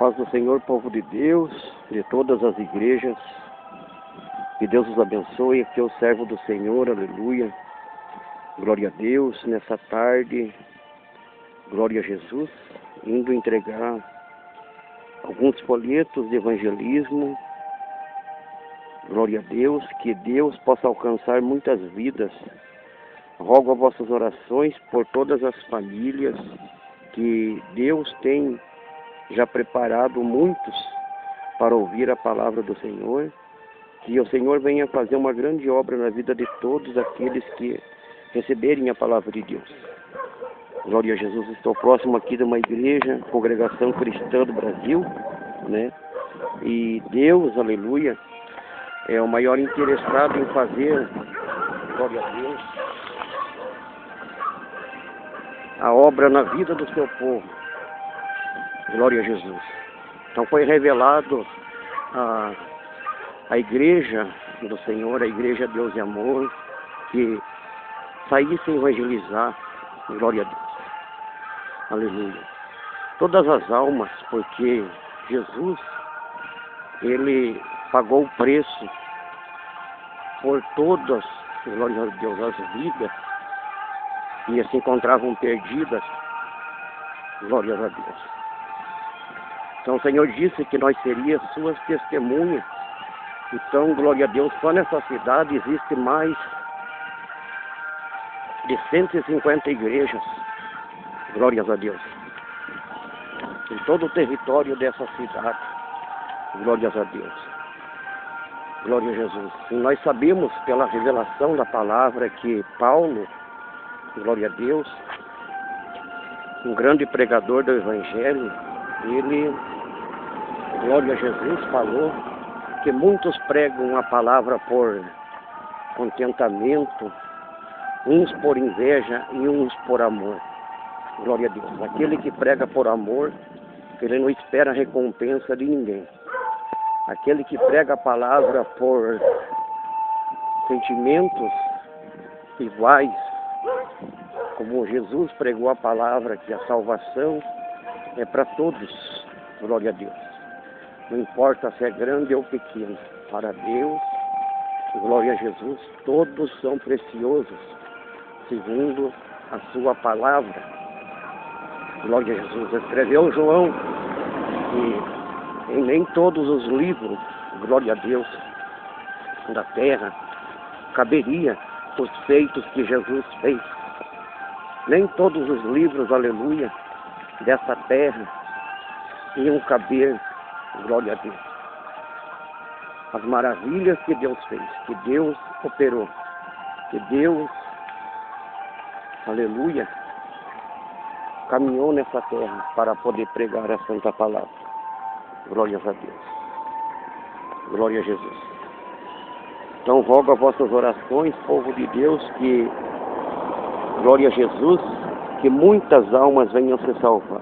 Paz do Senhor, povo de Deus, de todas as igrejas. Que Deus os abençoe. Aqui é o servo do Senhor, aleluia. Glória a Deus, nessa tarde, glória a Jesus, indo entregar alguns folhetos de evangelismo. Glória a Deus, que Deus possa alcançar muitas vidas. Rogo a vossas orações por todas as famílias, que Deus tem já preparado muitos para ouvir a palavra do Senhor. Que o Senhor venha fazer uma grande obra na vida de todos aqueles que receberem a palavra de Deus. Glória a Jesus. Estou próximo aqui de uma igreja, Congregação Cristã do Brasil, né? E Deus, aleluia, é o maior interessado em fazer, glória a Deus, a obra na vida do seu povo. Glória a Jesus. Então foi revelado a igreja do Senhor, a igreja Deus e Amor, que saísse a evangelizar. Glória a Deus. Aleluia. Todas as almas, porque Jesus, Ele pagou o preço por todas, glória a Deus, as vidas que se encontravam perdidas. Glória a Deus. Então o Senhor disse que nós seríamos suas testemunhas. Então, glória a Deus, só nessa cidade existe mais de 150 igrejas. Glórias a Deus. Em todo o território dessa cidade. Glórias a Deus. Glória a Jesus. E nós sabemos pela revelação da palavra que Paulo, glória a Deus, um grande pregador do Evangelho, ele, glória a Jesus, falou que muitos pregam a palavra por contentamento, uns por inveja e uns por amor. Glória a Deus. Aquele que prega por amor, ele não espera recompensa de ninguém. Aquele que prega a palavra por sentimentos iguais, como Jesus pregou a palavra, que a salvação é para todos. Glória a Deus. Não importa se é grande ou pequeno. Para Deus, glória a Jesus, todos são preciosos, segundo a sua palavra. Glória a Jesus. Escreveu João que em nem todos os livros, glória a Deus, da terra, caberia os feitos que Jesus fez. Nem todos os livros, aleluia, dessa terra iam caber, glória a Deus, as maravilhas que Deus fez, que Deus operou, que Deus, aleluia, caminhou nessa terra para poder pregar a santa palavra. Glórias a Deus. Glória a Jesus. Então rogo a vossas orações, povo de Deus, que, glória a Jesus, que muitas almas venham se salvar.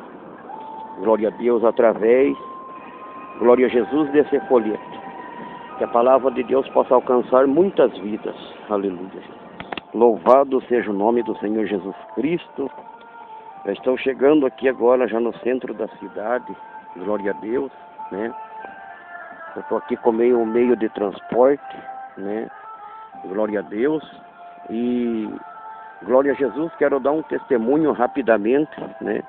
Glória a Deus, através, glória a Jesus, desse folheto. Que a palavra de Deus possa alcançar muitas vidas. Aleluia. Louvado seja o nome do Senhor Jesus Cristo. Já estou chegando aqui agora, já no centro da cidade. Glória a Deus, né? Eu estou aqui com o meio de transporte, né? Glória a Deus. E glória a Jesus, quero dar um testemunho rapidamente, né?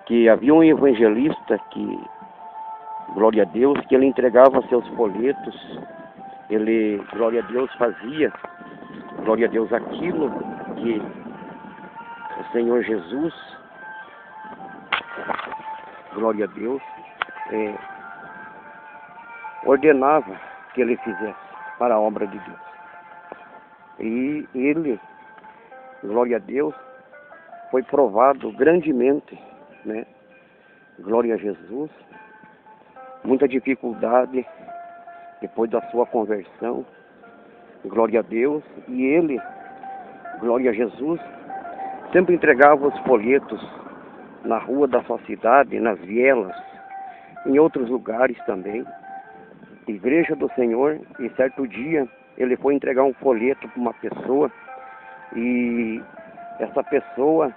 Que havia um evangelista que, glória a Deus, que ele entregava seus folhetos. Ele, glória a Deus, fazia, glória a Deus, aquilo que o Senhor Jesus, glória a Deus, ordenava que ele fizesse para a obra de Deus. E ele, glória a Deus, foi provado grandemente, né? Glória a Jesus. Muita dificuldade depois da sua conversão. Glória a Deus. E ele, glória a Jesus, sempre entregava os folhetos na rua da sua cidade, nas vielas, em outros lugares também. Igreja do Senhor. E certo dia ele foi entregar um folheto para uma pessoa. E essa pessoa,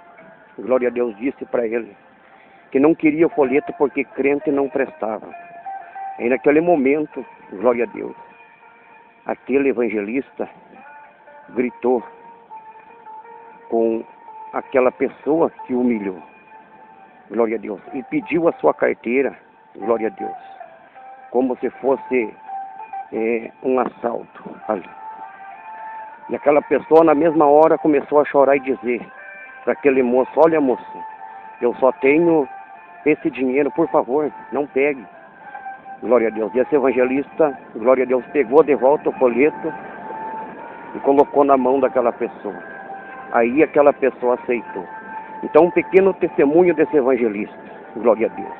glória a Deus, disse para ele que não queria o folheto porque crente não prestava. E naquele momento, glória a Deus, aquele evangelista gritou com aquela pessoa que o humilhou, glória a Deus, e pediu a sua carteira, glória a Deus, como se fosse um assalto ali. E aquela pessoa na mesma hora começou a chorar e dizer para aquele moço: olha, moço, eu só tenho esse dinheiro, por favor, não pegue. Glória a Deus. E esse evangelista, glória a Deus, pegou de volta o folheto e colocou na mão daquela pessoa. Aí aquela pessoa aceitou. Então, um pequeno testemunho desse evangelista, glória a Deus.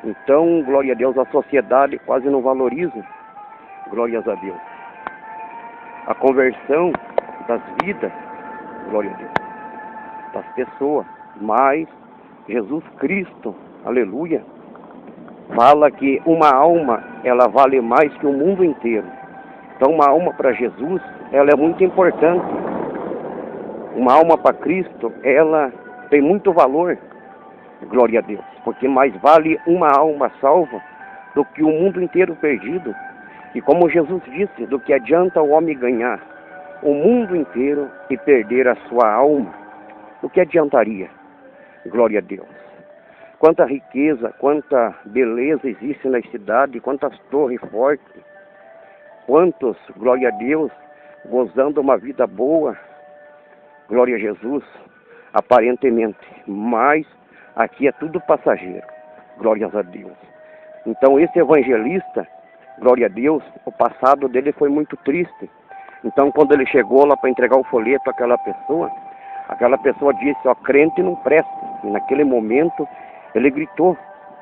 Então, glória a Deus, a sociedade quase não valoriza, glórias a Deus, a conversão das vidas, glória a Deus, das pessoas. Mas Jesus Cristo, aleluia, fala que uma alma, ela vale mais que o mundo inteiro. Então, uma alma para Jesus, ela é muito importante. Uma alma para Cristo, ela tem muito valor, glória a Deus, porque mais vale uma alma salva do que o mundo inteiro perdido. E como Jesus disse, do que adianta o homem ganhar o mundo inteiro e perder a sua alma? O que adiantaria? Glória a Deus. Quanta riqueza, quanta beleza existe na cidade, quantas torres fortes, quantos, glória a Deus, gozando uma vida boa, glória a Jesus, aparentemente, mas aqui é tudo passageiro, glórias a Deus. Então esse evangelista, glória a Deus, o passado dele foi muito triste. Então quando ele chegou lá para entregar o folheto àquela pessoa disse: ó, crente não presta. E naquele momento ele gritou,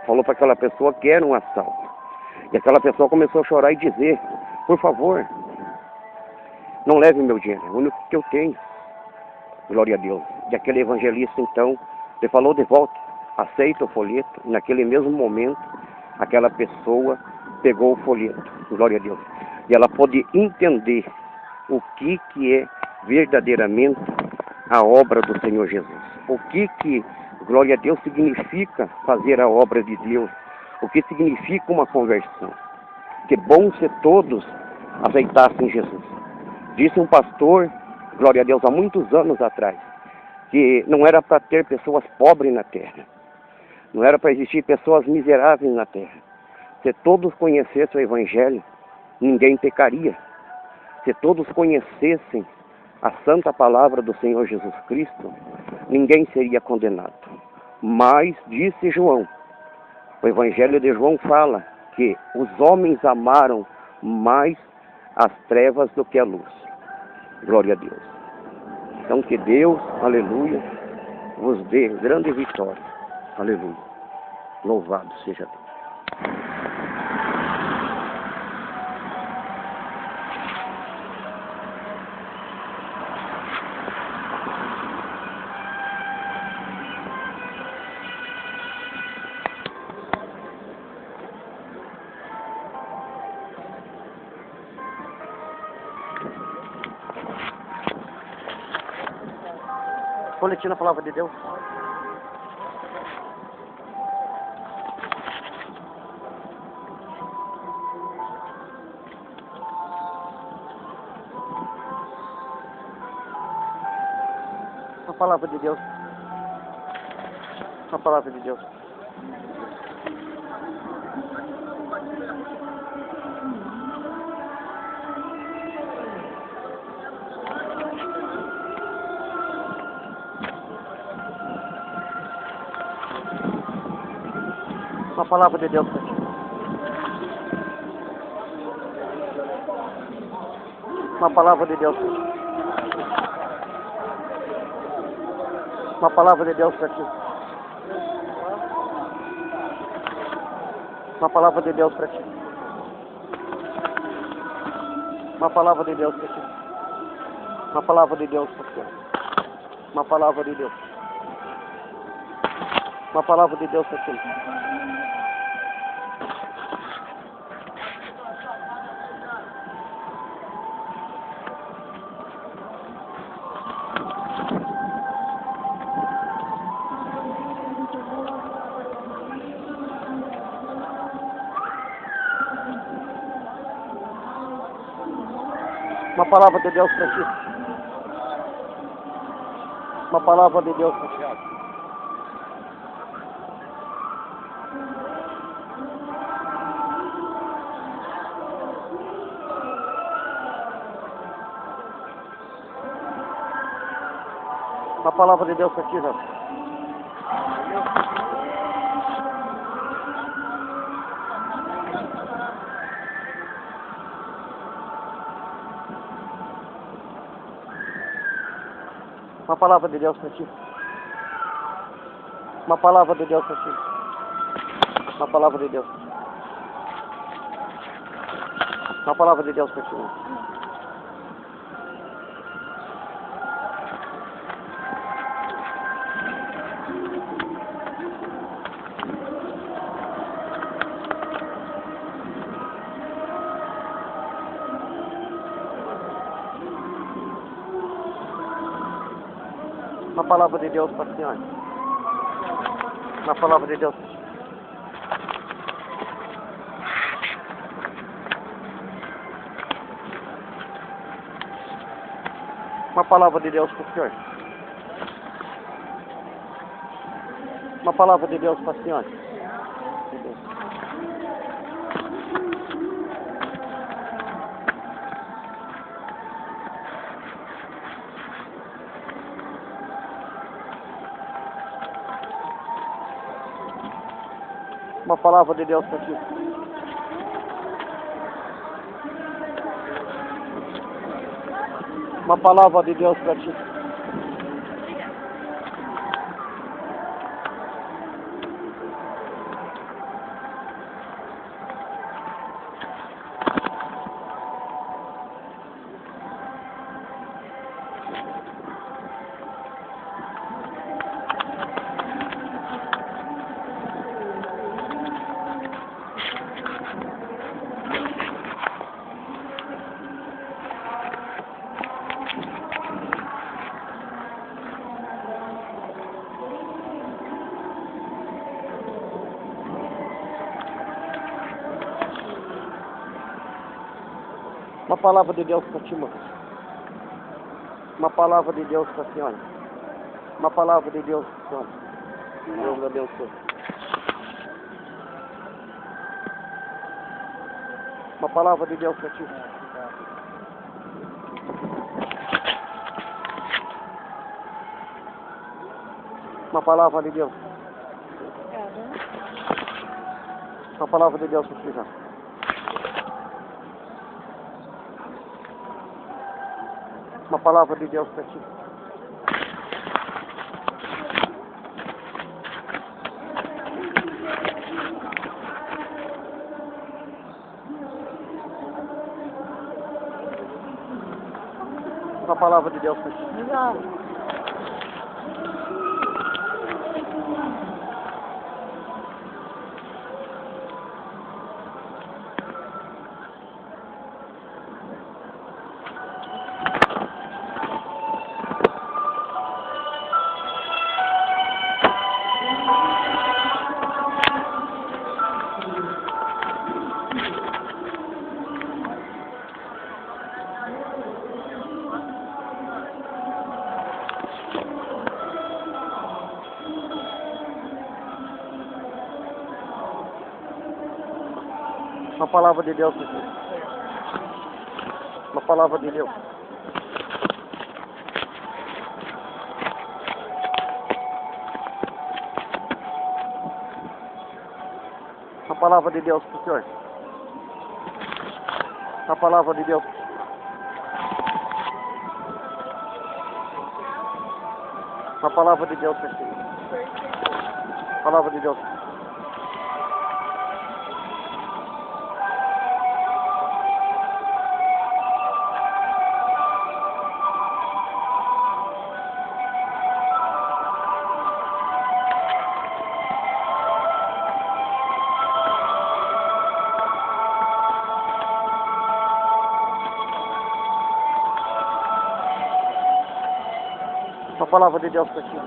falou para aquela pessoa que era um assalto. E aquela pessoa começou a chorar e dizer: por favor, não leve meu dinheiro, é o único que eu tenho. Glória a Deus. E aquele evangelista então, ele falou de volta: aceita o folheto. E naquele mesmo momento, aquela pessoa pegou o folheto, glória a Deus. E ela pôde entender o que é verdadeiramente a obra do Senhor Jesus. O que, glória a Deus, significa fazer a obra de Deus. O que significa uma conversão. Que bom se todos aceitassem Jesus. Disse um pastor, glória a Deus, há muitos anos atrás, que não era para ter pessoas pobres na terra. Não era para existir pessoas miseráveis na terra. Se todos conhecessem o Evangelho, ninguém pecaria. Se todos conhecessem a santa palavra do Senhor Jesus Cristo, ninguém seria condenado. Mas, disse João, o Evangelho de João fala que os homens amaram mais as trevas do que a luz. Glória a Deus. Então que Deus, aleluia, vos dê grande vitória. Aleluia. Louvado seja Deus. Boletim na palavra de Deus. A palavra de Deus. A palavra de Deus. A palavra de Deus. Uma palavra de Deus. Uma palavra de Deus para ti. Uma palavra de Deus para ti. Uma palavra de Deus para ti. Uma palavra de Deus para ti. Uma palavra de Deus. Uma palavra de Deus para ti. Uma palavra de Deus para ti. Uma palavra de Deus para ti. Uma palavra de Deus para ti, Deus. Uma palavra de Deus para ti. Uma palavra de Deus para ti. Uma palavra de Deus. Uma palavra de Deus para ti. Uma palavra de Deus para a senhora. Uma palavra de Deus. Uma palavra de Deus para o senhor. Uma palavra de Deus para a senhora. Uma palavra de Deus para ti. Uma palavra de Deus para ti. Uma palavra de Deus para ti, mano. Uma palavra de Deus para a senhora. Uma palavra de Deus para a senhora. Deus abençoe. Uma palavra de Deus para ti. Uma palavra de Deus. Uma palavra de Deus para ti, já. Uma palavra de Deus para ti. Uma palavra de Deus para ti. Uma palavra de Deus para ti. Uma palavra de Deus. Uma palavra de Deus para o senhor. Uma palavra de Deus. Uma palavra de Deus para ti. Palavra de Deus. Uma palavra de Deus para ti.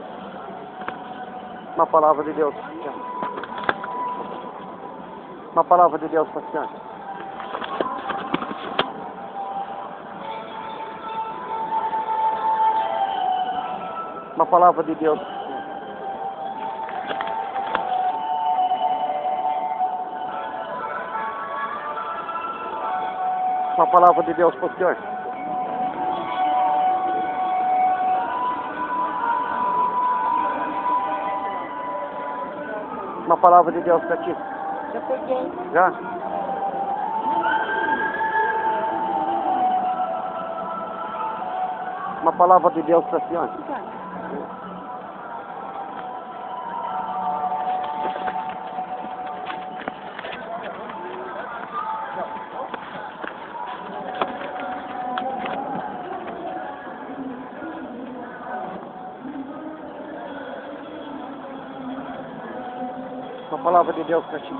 Uma palavra de Deus. Uma palavra de Deus para ti. Uma palavra de Deus. Uma palavra de Deus para o senhor. Uma palavra de Deus para ti. Já peguei. Já? Uma palavra de Deus para a senhora. Uma palavra de Deus para ti.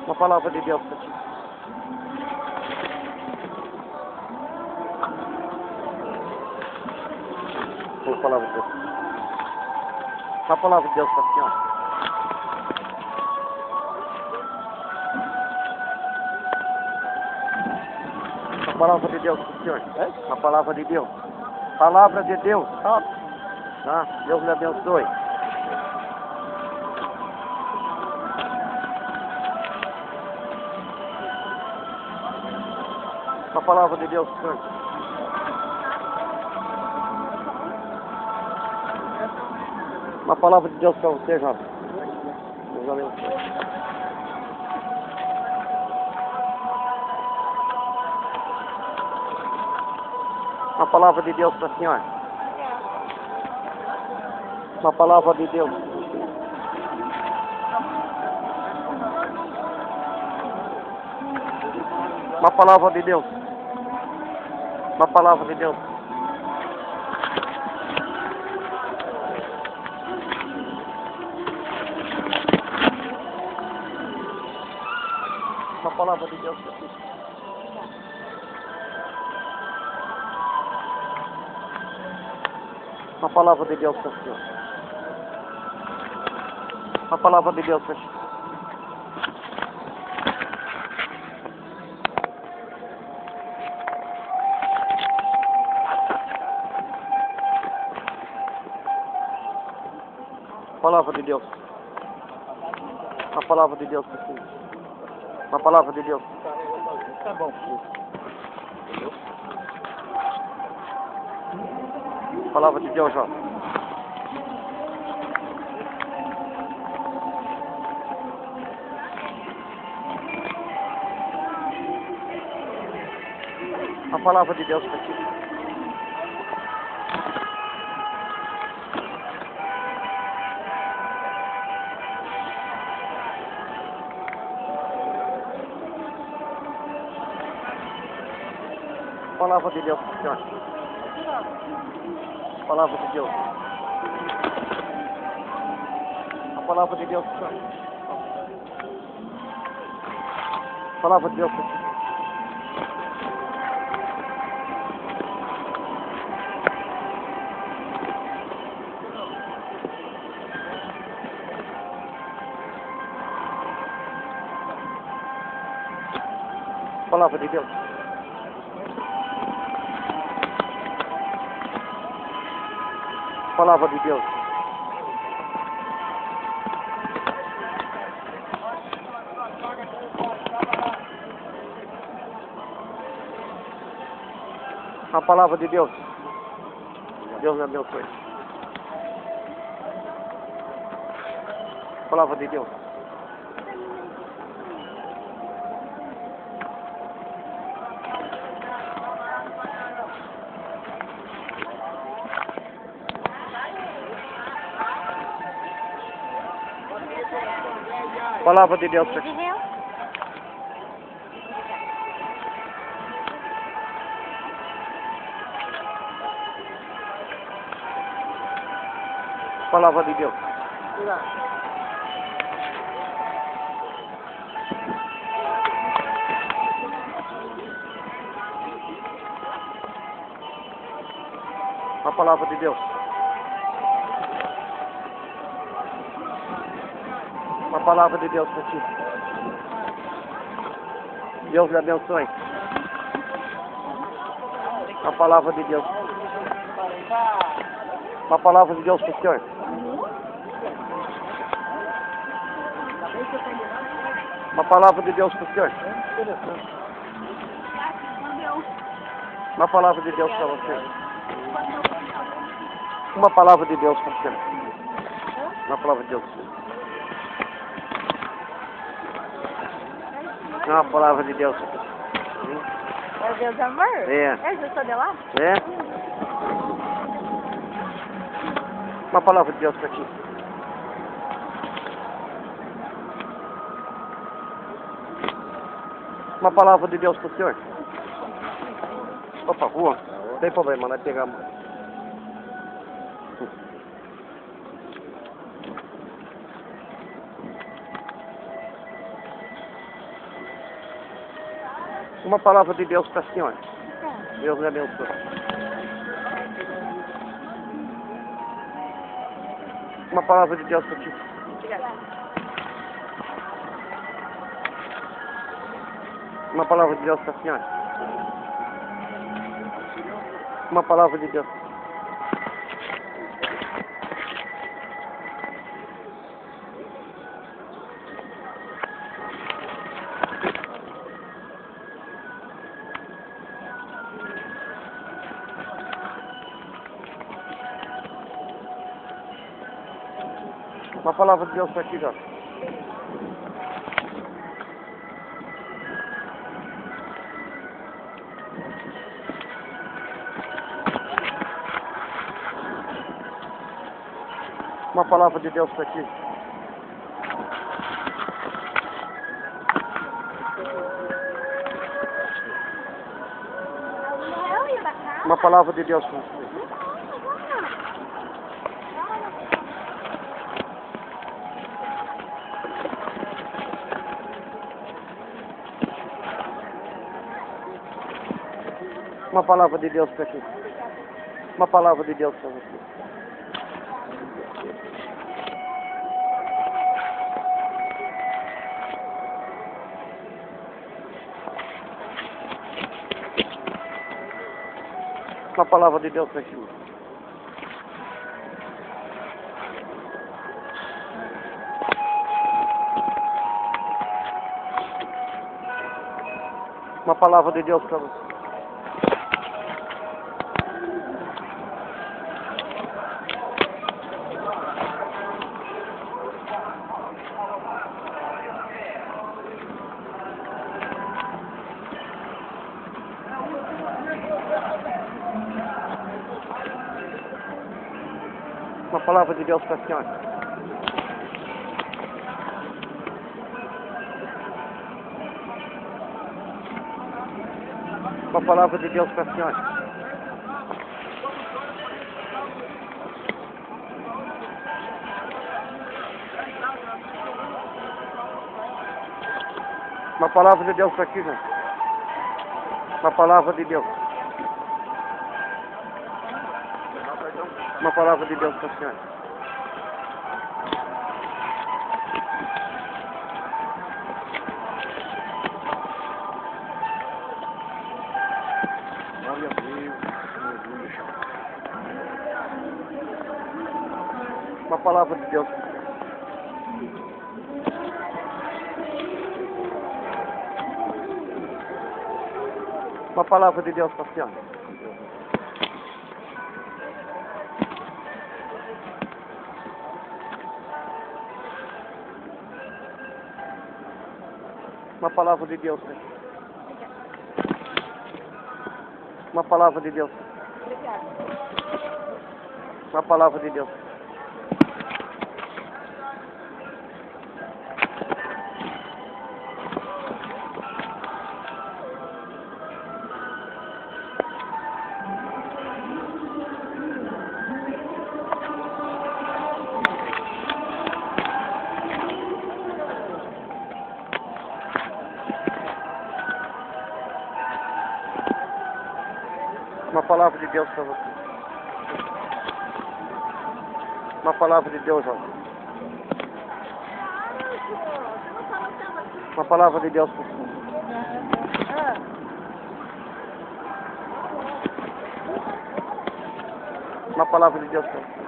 Uma palavra de Deus para ti. Uma palavra de Deus. Uma palavra de Deus para a senhora. Uma palavra de Deus para o senhor. Uma palavra de Deus. Palavra de Deus. Tá? Deus lhe abençoe. Uma palavra de Deus, senhor. Uma palavra de Deus para você, jovem. Deus abençoe. Uma palavra de Deus para a senhora. Uma palavra de Deus. Uma palavra de Deus. Uma palavra de Deus. Uma palavra de Deus para ti. Uma palavra de Deus para o senhor. Uma palavra de Deus para ti. Palavra de Deus. Uma palavra de Deus para ti. Uma palavra de Deus. Tá bom. Palavra de Deus, João. Uma palavra de Deus para ti. Palavra de Deus para o senhor. Palavra de Deus. A palavra de Deus, Senhor. Palavra de Deus, Senhor. Palavra de Deus. Palavra de Deus. A palavra de Deus. Deus me abençoe. Palavra de Deus. Palavra de Deus para ti. Palavra de Deus. A palavra de Deus. Uma Uma palavra de Deus para ti. Deus lhe abençoe. Uma palavra de Deus. Uma palavra de Deus para o senhor. Uma palavra de Deus para o senhor. Uma palavra de Deus para você. Uma palavra de Deus para o senhor. Uma palavra de Deus. Uma palavra de Deus. É Deus do amor? É. É Jesus de lá? É? Uma palavra de Deus para ti. Uma palavra de Deus para o senhor. Opa, rua. Não tem problema, nós pegamos. Uma palavra de Deus para a senhora. Deus lhe abençoe. Uma palavra de Deus para ti. Uma palavra de Deus para a senhora. Uma palavra de Deus. Uma palavra de Deus para ti, Jorge. Uma palavra de Deus para ti. Uma palavra de Deus para ti. Uma palavra de Deus para ti. Uma palavra de Deus para você. Uma palavra de Deus para ti. Uma palavra de Deus para você. Uma palavra de Deus para a senhora. Uma palavra de Deus para a senhora. Uma palavra de Deus para ti, gente. Uma palavra de Deus. Uma palavra de Deus para a senhora. Glória a Deus. Uma palavra de Deus. Uma palavra de Deus para a senhora. Uma palavra de Deus. Uma palavra de Deus. Uma palavra de Deus. Uma palavra de Deus para você. Uma palavra de Deus, Jorge. Uma palavra de Deus para a senhora. Uma palavra de Deus para a senhora.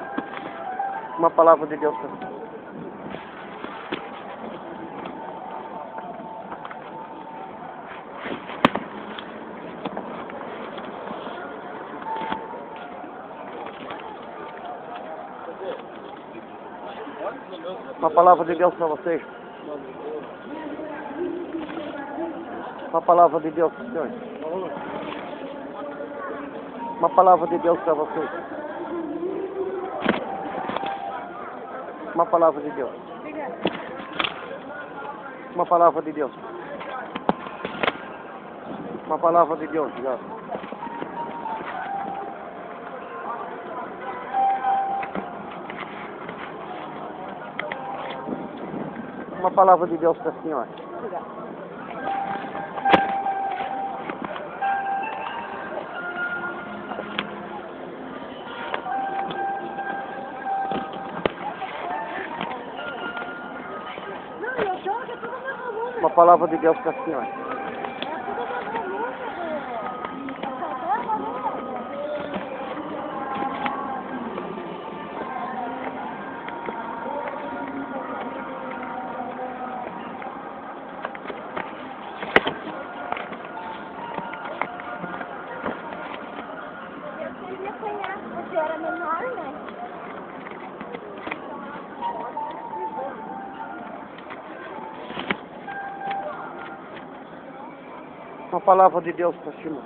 Uma palavra de Deus para a senhora. Uma palavra de Deus para vocês. Uma palavra de Deus para os senhores. Uma palavra de Deus para vocês. Uma palavra de Deus. Uma palavra de Deus. Uma palavra de Deus, obrigado. Uma palavra de Deus para a senhora. Uma palavra de Deus para a senhora. Você era menor, né? Uma palavra de Deus para cima.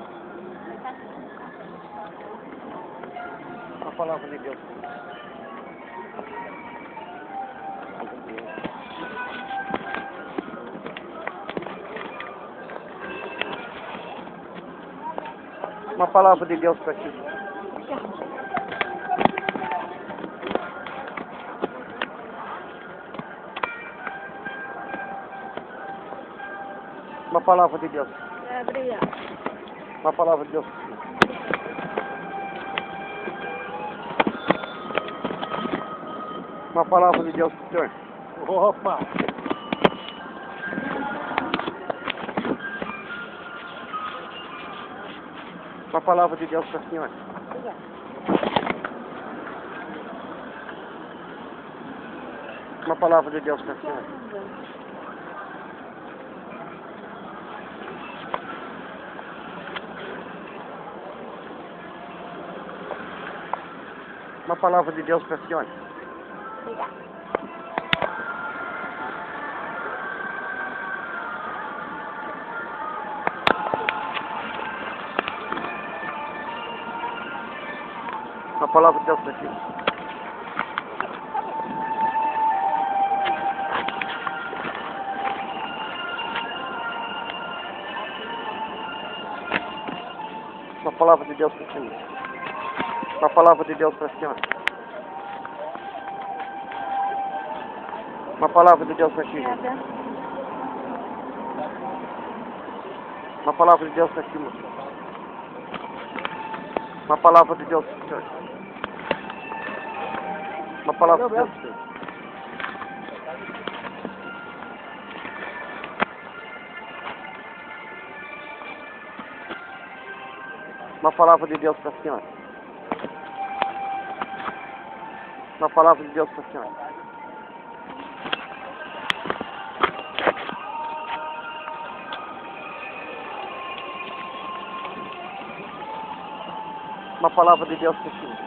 Uma palavra de Deus. Uma palavra de Deus para ti. Uma palavra de Deus. Obrigada. Uma palavra de Deus. Uma palavra de Deus para o senhor. Opa! Uma palavra de Deus para a senhora. Uma palavra de Deus para a senhora. Uma palavra de Deus para a senhora. Obrigada. Uma palavra de Deus para ti. Uma palavra de Deus para a senhora. Uma palavra de Deus para a senhora. Uma palavra de Deus para ti. Obrigada. Uma palavra de Deus para ti, moço. Uma palavra de Deus para o senhor. Uma palavra de Deus. Uma palavra de Deus para a senhora. Uma palavra de Deus para a senhora. Uma palavra de Deus para a senhora.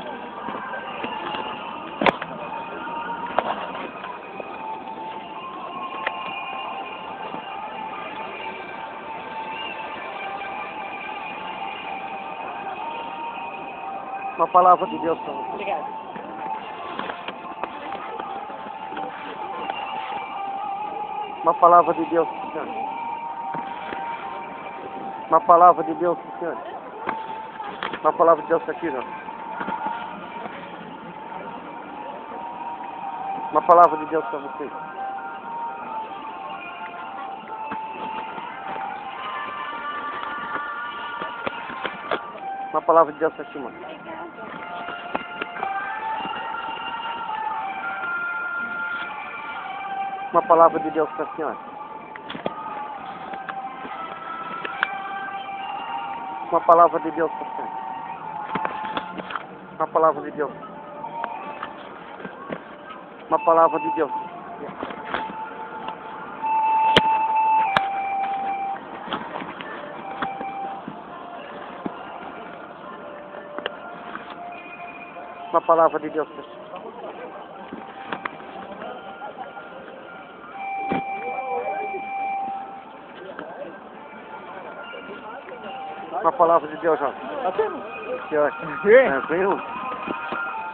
Uma palavra de Deus para você. Obrigada. Uma palavra de Deus para o senhor. Uma palavra de Deus para o senhor. Uma palavra de Deus para aqui, João. Uma palavra de Deus para você. Uma palavra de Deus para ti, mano. Uma palavra de Deus para a senhora. Uma palavra de Deus para você. Uma palavra de Deus. Uma palavra de Deus. Uma palavra de Deus para você. Uma palavra de Deus, João. Senhor. Tranquilo?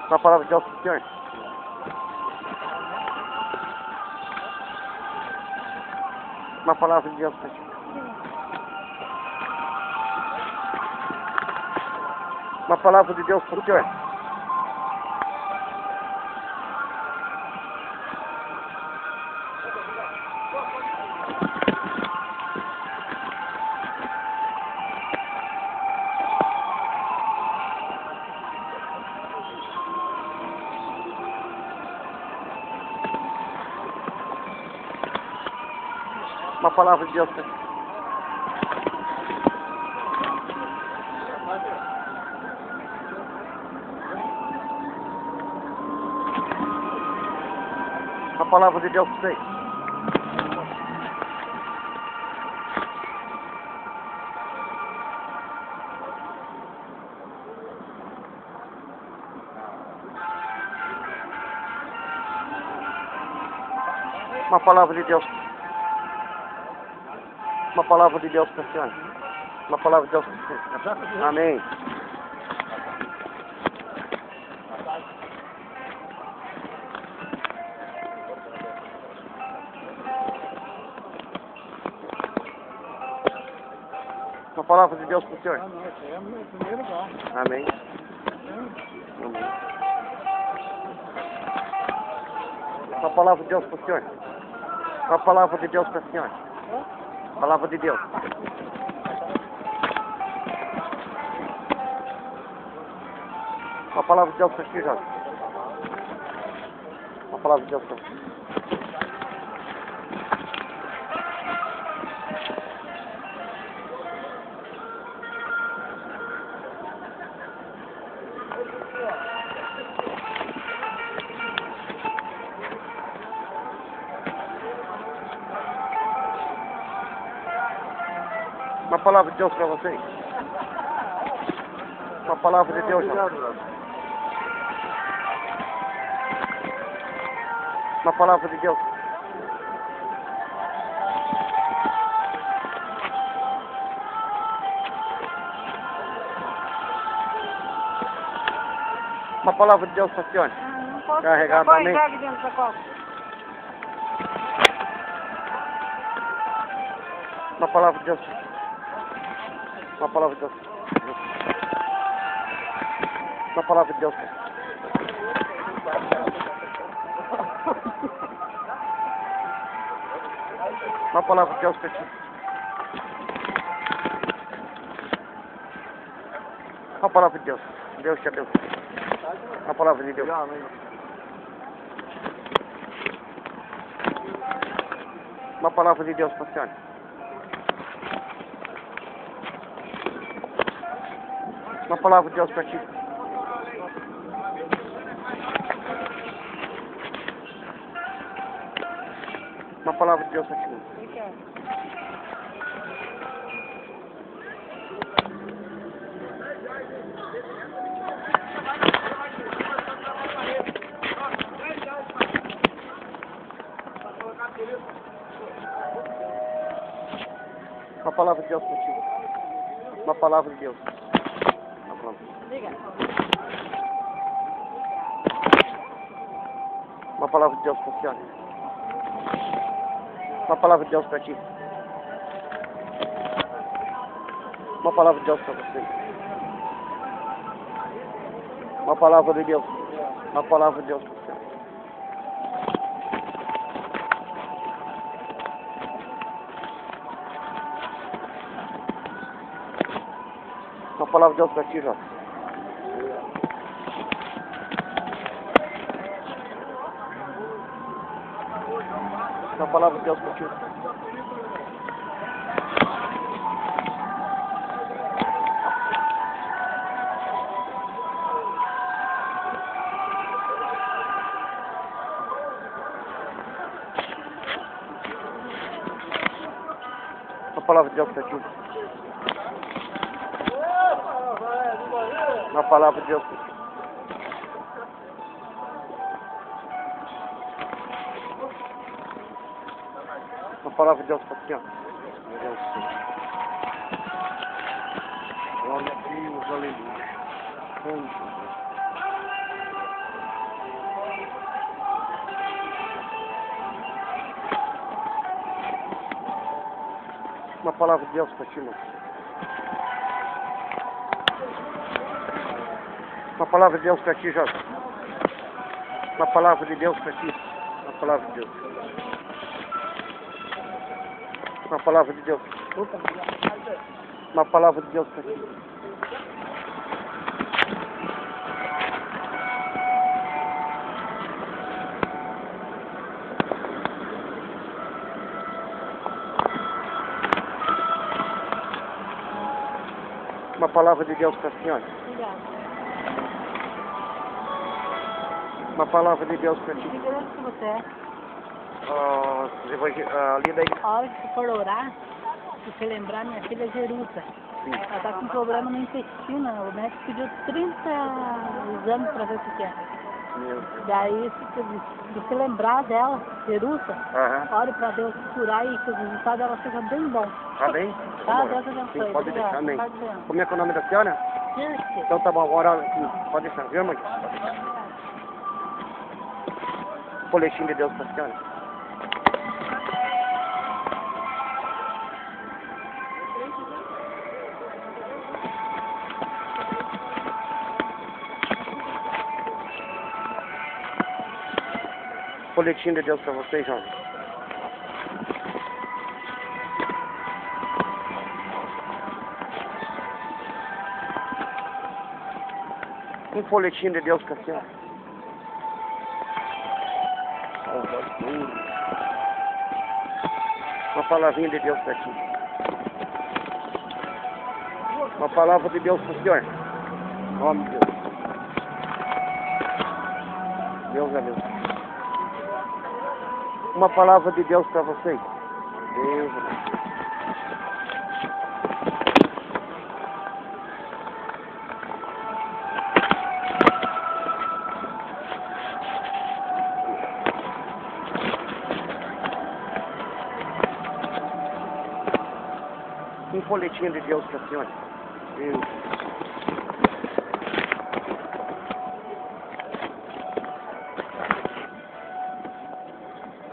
Uma palavra de Deus para o senhor. Uma palavra de Deus para o senhor. Uma palavra de Deus para o senhor. Uma palavra de Deus para o senhor. Uma palavra de Deus para vocês. Uma palavra de Deus. Uma palavra de Deus para a senhora. Uma palavra de Deus para você. Amém. Uma palavra de Deus para o senhor. Amém. Amém. Uma palavra de Deus para o senhor. Uma palavra de Deus para a senhora. Palavra de Deus. Uma palavra de Deus para ti, Jorge. Uma palavra de Deus para ti. Uma palavra de Deus para vocês. Uma palavra de Deus, Jorge. Uma palavra de Deus. Uma palavra de Deus para a senhora. Não posso Carregar também. jogue dentro da copa. Uma palavra de Deus. Uma palavra de Deus. Uma palavra de Deus. Uma palavra de Deus para ti. Uma palavra de Deus. Deus te abençoe. Uma palavra de Deus. Uma palavra de Deus para a senhora. Uma palavra de Deus para ti. Uma palavra de Deus para ti. Uma palavra de Deus para ti. Uma palavra de Deus. Diga. Uma palavra de Deus para a senhora. Uma palavra de Deus para ti. Uma palavra de Deus para você. Uma palavra de Deus. Uma palavra de Deus para você. Uma palavra de Deus para ti, Jorge. Uma palavra de Deus para ti. Uma palavra de Deus para ti. Uma palavra de Deus para ti. Uma palavra de Deus para ti, ó. Meu Deus do céu. Glória a Deus, aleluia. Uma palavra de Deus para ti, irmão. Uma palavra de Deus para ti, Jorge. Uma palavra de Deus para ti. Uma palavra de Deus. Uma palavra de Deus. Uma palavra de Deus para ti. Uma palavra de Deus para a senhora. Uma palavra de Deus para ti. Que igreja que você é? Ali daí. A hora que você for orar, se você lembrar, minha filha é Jerusa. Sim. Ela está com problema no intestino. O médico pediu 30 exames para ver o que é. Meu Deus. Daí, se você lembrar dela, Jerusa, ore para Deus curar e que o resultado dela seja bem bom. Tá bem? Tá, Deus abençoe. Sim, pode deixar, amém. Pode deixar. Como é que é o nome da senhora? Dirce. Então tá bom, agora pode deixar, viu, mãe? Boletim de Deus para a senhora. Boletim de Deus para vocês, João. Um folhetim de Deus para a senhora. Uma palavrinha de Deus para ti. Uma palavra de Deus para o senhor. Em nome de Deus. Deus abençoe. Uma palavra de Deus para vocês. Deus abençoe. Um folhetinho de Deus para a senhora. Deus.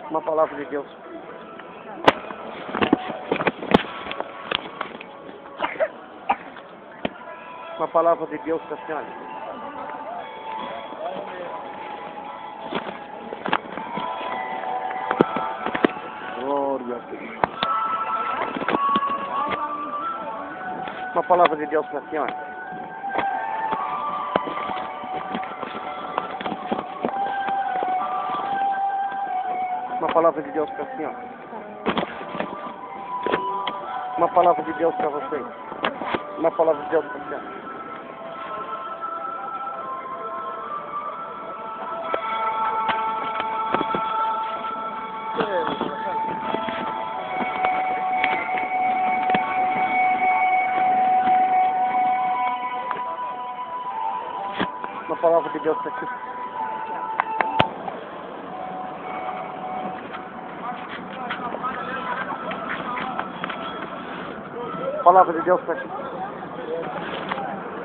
Uma palavra de Deus. Uma palavra de Deus para a senhora. Glória a Deus. Uma palavra de Deus para a senhora. Uma palavra de Deus para a senhora. Uma palavra de Deus para vocês. Uma palavra de Deus para a senhora. Uma palavra de Deus para ti. Palavra de Deus para ti.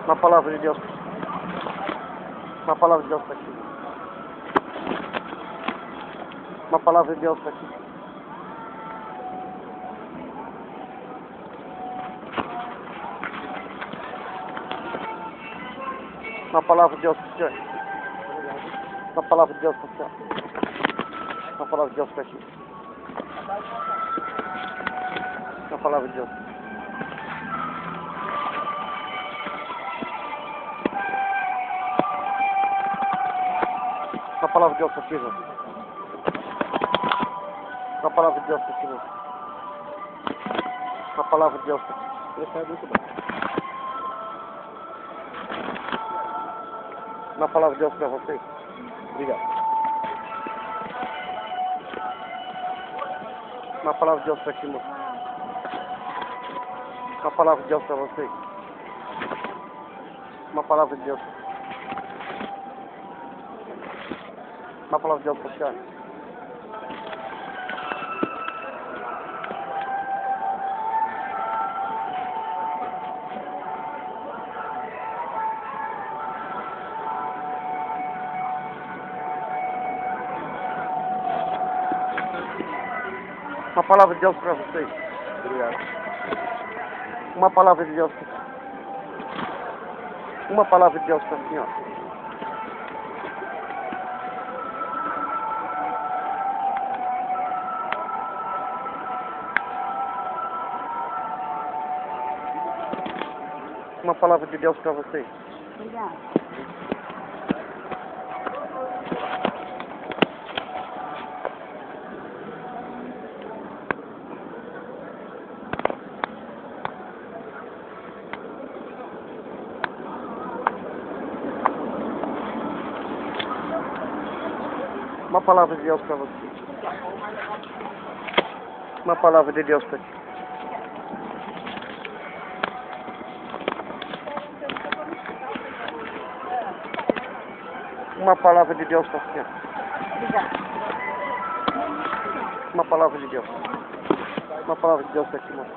Uma palavra de Deus para ti. Uma palavra de Deus para ti. Uma palavra de Deus para ti. Uma palavra de Deus para o senhor. Uma palavra de Deus para o senhor. Uma palavra de Deus para ti. Uma palavra de Deus. Uma palavra de Deus para ti, João. Uma palavra de Deus para ti, João. Uma palavra de Deus para ti. Ele sai muito bem. Uma palavra de Deus para vocês. Obrigado. Uma palavra de Deus para ti, moço. Uma palavra de Deus para vocês. Uma palavra de Deus. Uma palavra de Deus para vocês. Uma palavra de Deus para vocês. Obrigado. Uma palavra de Deus. Uma palavra de Deus para a senhora. Uma palavra de Deus para vocês. Obrigada. Uma palavra de Deus para você. Uma palavra de Deus para ti. Uma palavra de Deus para você. Obrigada. Uma palavra de Deus. Uma palavra de Deus para ti, moça.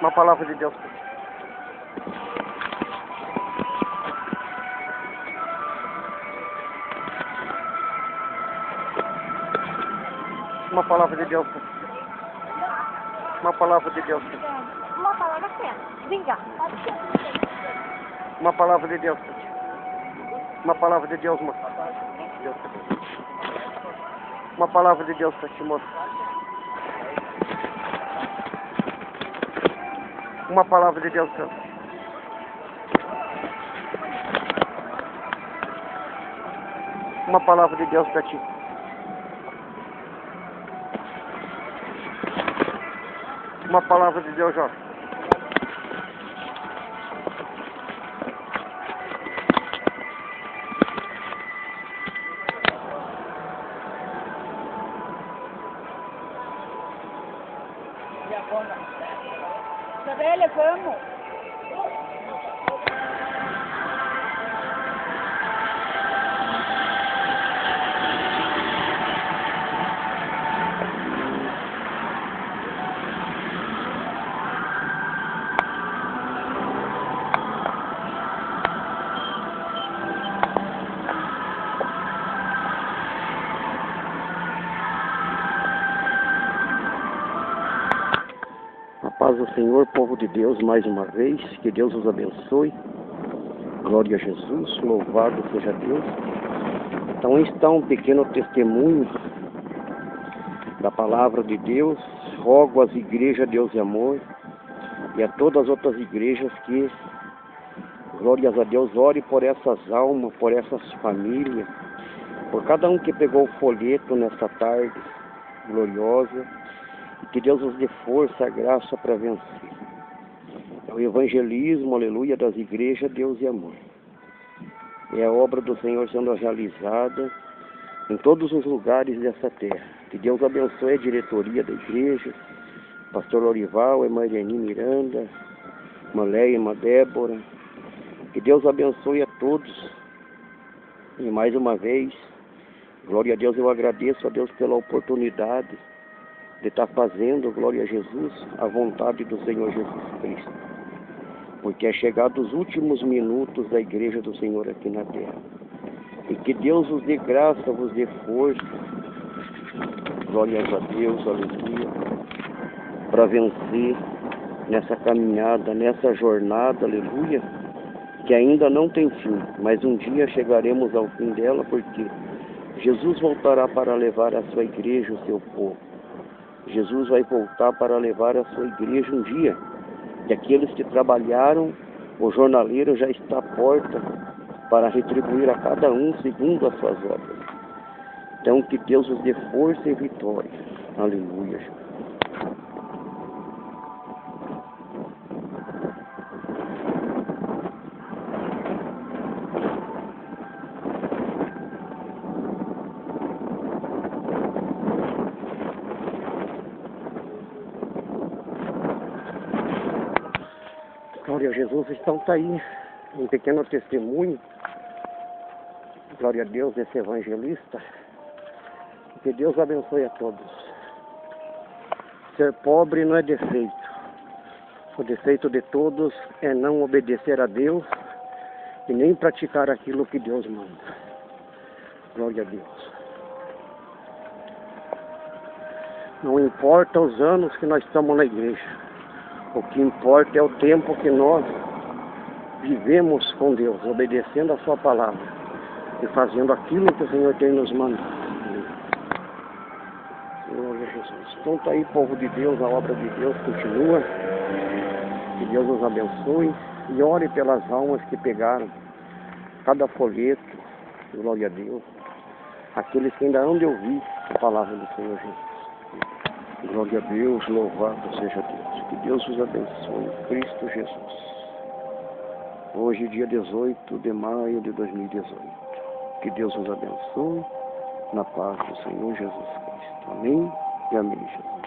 Uma palavra de Deus para ti. Uma palavra de Deus para ti. Uma palavra de Deus para ti. Uma palavra certa. Vinga. Uma palavra de Deus para ti. Uma palavra de Deus, moça. Deus para ti. Uma palavra de Deus para ti, moça. Uma palavra de Deus para ti. Uma palavra de Deus para ti. Uma palavra de Deus, Jorge. Isabela, vamos. A paz do Senhor, povo de Deus, mais uma vez, que Deus os abençoe. Glória a Jesus, louvado seja Deus. Então está um pequeno testemunho da palavra de Deus. Rogo às igrejas Deus e Amor e a todas as outras igrejas que, glórias a Deus, ore por essas almas, por essas famílias, por cada um que pegou o folheto nesta tarde gloriosa. Que Deus nos dê força, graça para vencer. É o evangelismo, aleluia, das igrejas, Deus e amor. É a obra do Senhor sendo realizada em todos os lugares dessa terra. Que Deus abençoe a diretoria da igreja, pastor Lorival, irmã Irene Miranda, irmã Leia, irmã Débora. Que Deus abençoe a todos. E mais uma vez, glória a Deus, eu agradeço a Deus pela oportunidade de estar fazendo, glória a Jesus, a vontade do Senhor Jesus Cristo. Porque é chegado os últimos minutos da igreja do Senhor aqui na terra. E que Deus vos dê graça, vos dê força, glórias a Deus, aleluia, para vencer nessa caminhada, nessa jornada, aleluia, que ainda não tem fim, mas um dia chegaremos ao fim dela, porque Jesus voltará para levar a sua igreja, o seu povo. Jesus vai voltar para levar a sua igreja um dia. E aqueles que trabalharam, o jornaleiro já está à porta para retribuir a cada um segundo as suas obras. Então que Deus os dê força e vitória. Aleluia. Glória a Jesus. Então tá aí um pequeno testemunho. Glória a Deus, esse evangelista. Que Deus abençoe a todos. Ser pobre não é defeito. O defeito de todos é não obedecer a Deus e nem praticar aquilo que Deus manda. Glória a Deus. Não importa os anos que nós estamos na igreja. O que importa é o tempo que nós vivemos com Deus, obedecendo a sua palavra e fazendo aquilo que o Senhor tem nos mandado. Glória a Jesus. Então está aí, povo de Deus, a obra de Deus continua. Que Deus nos abençoe e ore pelas almas que pegaram cada folheto. Glória a Deus. Aqueles que ainda hão de ouvir a palavra do Senhor Jesus. Glória a Deus, louvado seja Deus. Que Deus os abençoe em Cristo Jesus. Hoje, dia 18 de maio de 2018. Que Deus os abençoe na paz do Senhor Jesus Cristo. Amém e amém, Jesus.